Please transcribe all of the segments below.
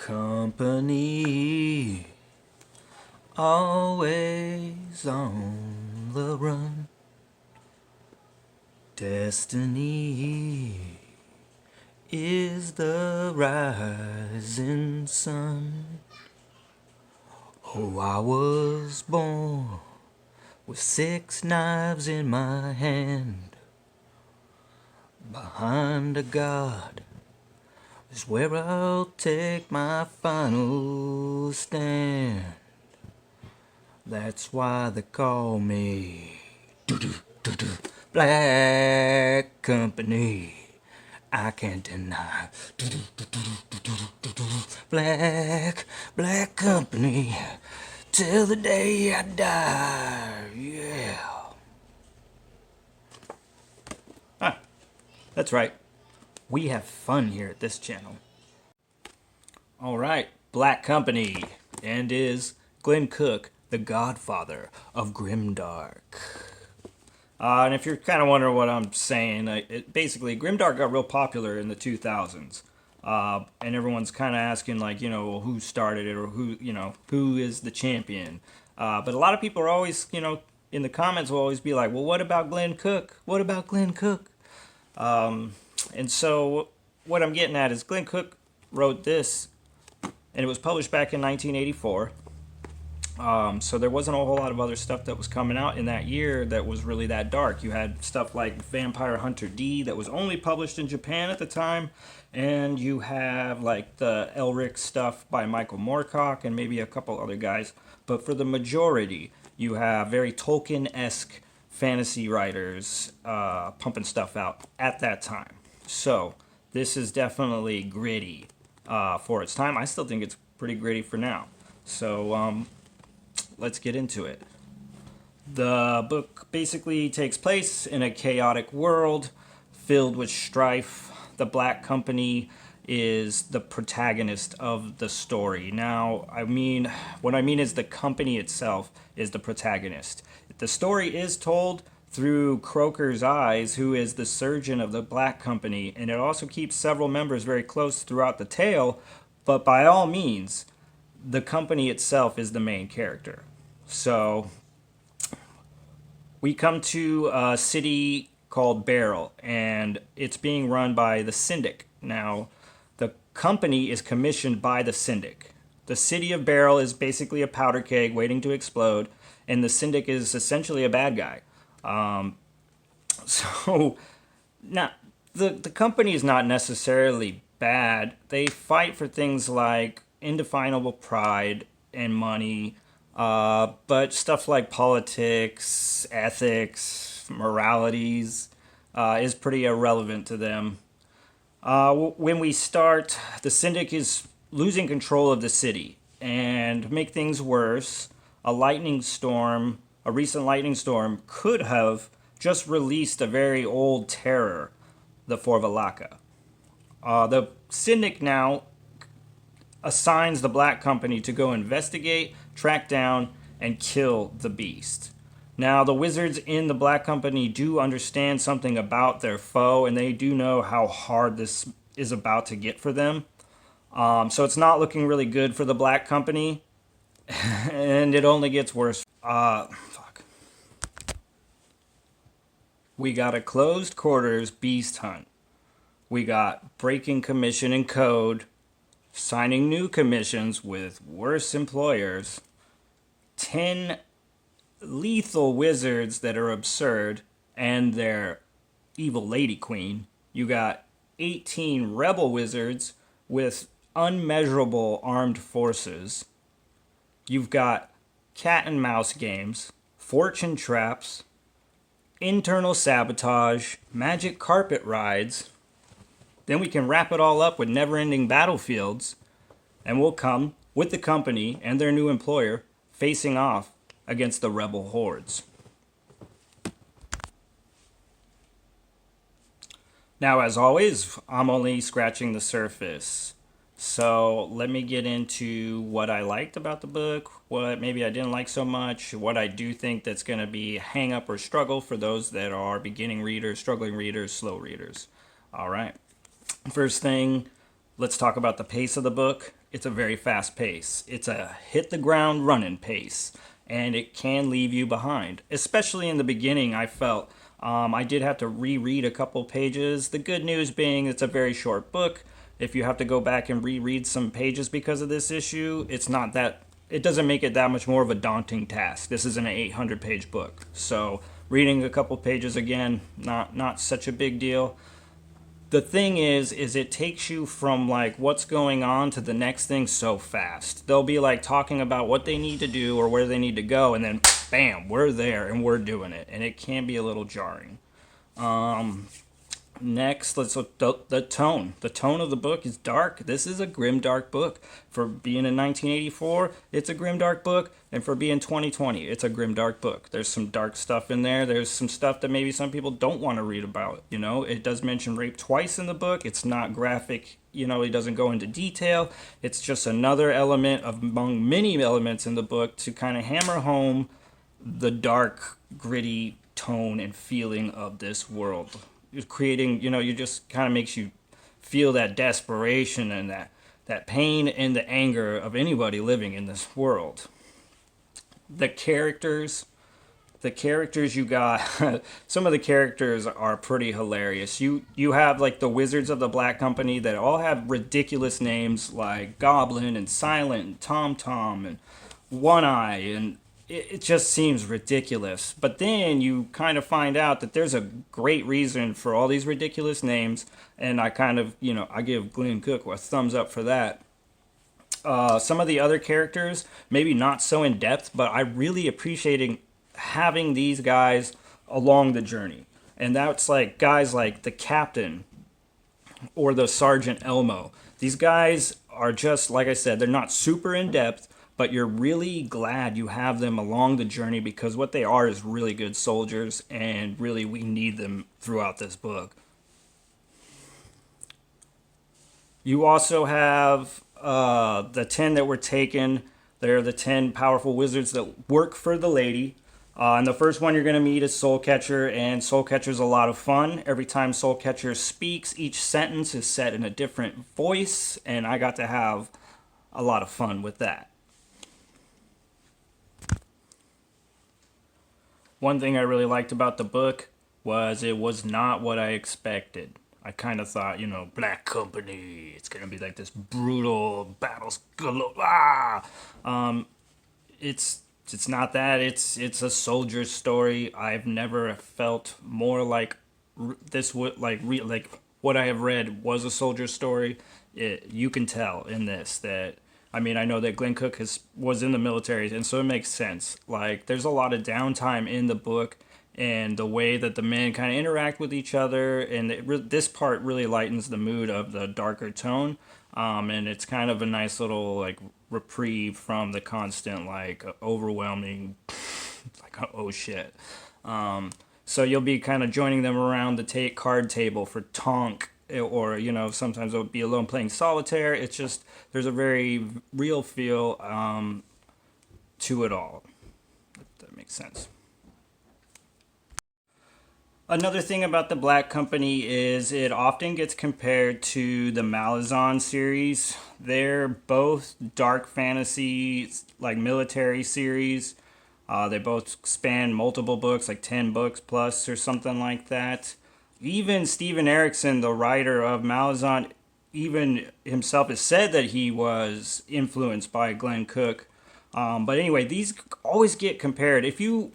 Company, always on the run. Destiny is the rising sun. Oh, I was born with 6 knives in my hand. Behind a god is where I'll take my final stand. That's why they call me Black Company. I can't deny. Black Company. Till the day I die. Yeah. Ah, that's right. We have fun here at this channel. Alright, Black Company. And is Glen Cook, the Godfather of Grimdark. And if you're kind of wondering what I'm saying, basically, Grimdark got real popular in the 2000s. And everyone's kind of asking, like, who started it or who is the champion. But a lot of people are always, in the comments will always be like, well, what about Glen Cook? What about Glen Cook? And so what I'm getting at is Glen Cook wrote this, and it was published back in 1984. So there wasn't a whole lot of other stuff that was coming out in that year that was really that dark. You had stuff like Vampire Hunter D that was only published in Japan at the time, and you have like the Elric stuff by Michael Moorcock and maybe a couple other guys. But for the majority, you have very Tolkien-esque fantasy writers pumping stuff out at that time. So this is definitely gritty for its time. I still think it's pretty gritty for now. So let's get into it. The book basically takes place in a chaotic world filled with strife. The Black Company is the protagonist of the story. Now, what I mean is the company itself is the protagonist. The story is told through Croker's eyes, who is the surgeon of the Black Company, and it also keeps several members very close throughout the tale, but by all means, the company itself is the main character. So we come to a city called Beryl, and it's being run by the Syndic. Now, the company is commissioned by the Syndic. The city of Beryl is basically a powder keg waiting to explode, and the Syndic is essentially a bad guy. So now the company is not necessarily bad. They fight for things like indefinable pride and money, but stuff like politics, ethics, moralities is pretty irrelevant to them. When we start, the Syndic is losing control of the city, and to make things worse, a recent lightning storm could have just released a very old terror, the Forvalaka. The Syndic now assigns the Black Company to go investigate, track down, and kill the beast. Now, the wizards in the Black Company do understand something about their foe, and they do know how hard this is about to get for them. So it's not looking really good for the Black Company, and it only gets worse. We got a closed quarters beast hunt. We got breaking commission and code, signing new commissions with worse employers, 10 lethal wizards that are absurd, and their evil lady queen. You got 18 rebel wizards with unmeasurable armed forces. You've got cat and mouse games, fortune traps, internal sabotage, magic carpet rides. Then we can wrap it all up with never-ending battlefields, and we'll come with the company and their new employer facing off against the rebel hordes. Now, as always, I'm only scratching the surface. So let me get into what I liked about the book, what maybe I didn't like so much, what I do think that's going to be hang up or struggle for those that are beginning readers, struggling readers, slow readers. All right. First thing, let's talk about the pace of the book. it's a very fast pace. It's a hit the ground running pace, and it can leave you behind. Especially in the beginning, I felt I did have to reread a couple pages. The good news being it's a very short book. If you have to go back and reread some pages because of this issue, it's not that it doesn't make it that much more of a daunting task. This is an 800-page book, so reading a couple pages again, not such a big deal. The thing is it takes you from like what's going on to the next thing so fast. They'll be like talking about what they need to do or where they need to go, and then bam, we're there and we're doing it, and it can be a little jarring. Next, let's look the tone. The tone of the book is dark. This is a grimdark book. For being in 1984, it's a grimdark book, and for being 2020, it's a grimdark book. There's some dark stuff in there. There's some stuff that maybe some people don't want to read about. You know, it does mention rape twice in the book. It's not graphic. You know, it doesn't go into detail. It's just another element of among many elements in the book to kind of hammer home the dark, gritty tone and feeling of this world. Creating, you know, you just kind of makes you feel that desperation and that pain and the anger of anybody living in this world. The characters, you got some of the characters are pretty hilarious. You have like the Wizards of the Black Company that all have ridiculous names like Goblin and Silent and Tom Tom and One Eye, and it just seems ridiculous. But then you kind of find out that there's a great reason for all these ridiculous names, and I kind of, you know, I give Glen Cook a thumbs up for that. Some of the other characters, maybe not so in depth, but I really appreciating having these guys along the journey. And that's like guys like the captain or the Sergeant Elmo. These guys are just, like I said, they're not super in depth, but you're really glad you have them along the journey because what they are is really good soldiers, and really we need them throughout this book. You also have the 10 that were taken. They're the 10 powerful wizards that work for the lady. And the first one you're going to meet is Soulcatcher, and Soulcatcher's a lot of fun. Every time Soulcatcher speaks, each sentence is set in a different voice, and I got to have a lot of fun with that. One thing I really liked about the book was it was not what I expected. I kind of thought, you know, Black Company, it's going to be like this brutal battles galore. It's not that. It's a soldier's story. I've never felt more like this would like what I have read was a soldier's story. You can tell in this that I mean, I know that Glen Cook was in the military, and so it makes sense. Like, there's a lot of downtime in the book, and the way that the men kind of interact with each other, and this part really lightens the mood of the darker tone, and it's kind of a nice little like reprieve from the constant like overwhelming, like oh shit. So you'll be kind of joining them around the card table for Tonk, or you know sometimes it'll be alone playing solitaire. It's just there's a very real feel to it all, if that makes sense. Another thing about the Black Company is it often gets compared to the Malazan series. They're both dark fantasy, like military series. They both span multiple books, like 10 books plus or something like that. Even Steven Erikson, the writer of Malazan, even himself has said that he was influenced by Glen Cook. But anyway, these always get compared. If you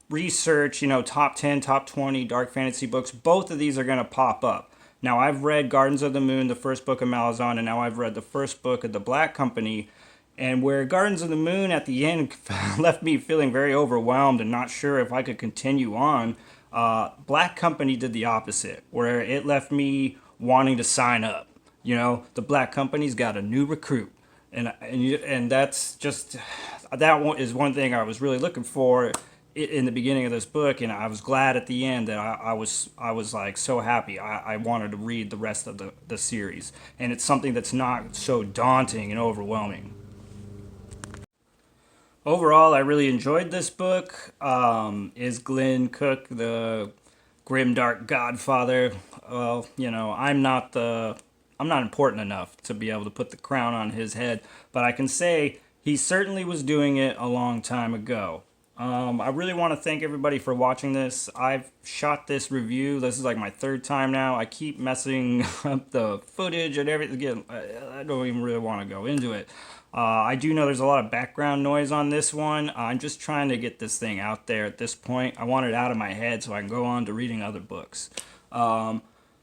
research, you know, top 10, top 20 dark fantasy books, both of these are going to pop up. Now, I've read Gardens of the Moon, the first book of Malazan, and now I've read the first book of the Black Company. And where Gardens of the Moon at the end left me feeling very overwhelmed and not sure if I could continue on, Black Company did the opposite, where it left me wanting to sign up. You know, the Black Company's got a new recruit. And that's just, that one is one thing I was really looking for in the beginning of this book, and I was glad at the end that I was like so happy. I wanted to read the rest of the series, and it's something that's not so daunting and overwhelming. Overall, I really enjoyed this book. Is Glen Cook the grimdark Godfather? Well, you know, I'm not the I'm not important enough to be able to put the crown on his head, but I can say he certainly was doing it a long time ago. I really want to thank everybody for watching this. I've shot this review. This is like my third time now. I keep messing up the footage and everything. Again, I don't even really want to go into it. I do know there's a lot of background noise on this one. I'm just trying to get this thing out there at this point. I want it out of my head so I can go on to reading other books.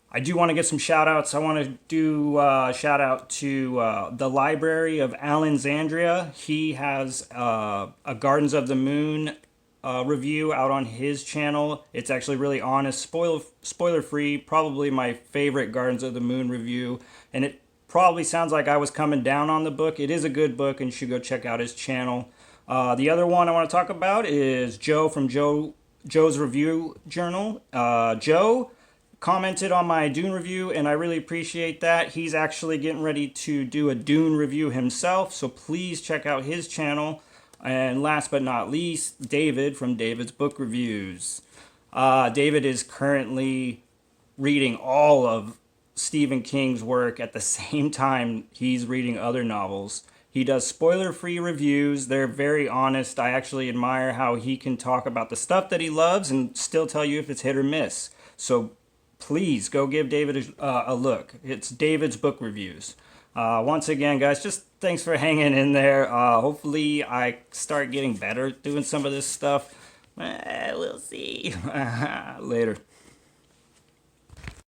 I do want to get some shout outs. I want to do a shout out to the Library of Allenxandria. He has a Gardens of the Moon review out on his channel. It's actually really honest, spoiler free, probably my favorite Gardens of the Moon review. And it probably sounds like I was coming down on the book. It is a good book and you should go check out his channel. The other one I want to talk about is Joe from Joe's Review Journal. Joe commented on my Dune review, and I really appreciate that. He's actually getting ready to do a Dune review himself, so please check out his channel. And last but not least, David from David's Book Reviews. David is currently reading all of Stephen King's work at the same time he's reading other novels. He does spoiler-free reviews. They're very honest. I actually admire how he can talk about the stuff that he loves and still tell you if it's hit or miss. So please go give David a look. It's David's Book Reviews. Once again, guys, just thanks for hanging in there. Hopefully I start getting better doing some of this stuff. We'll see. Later.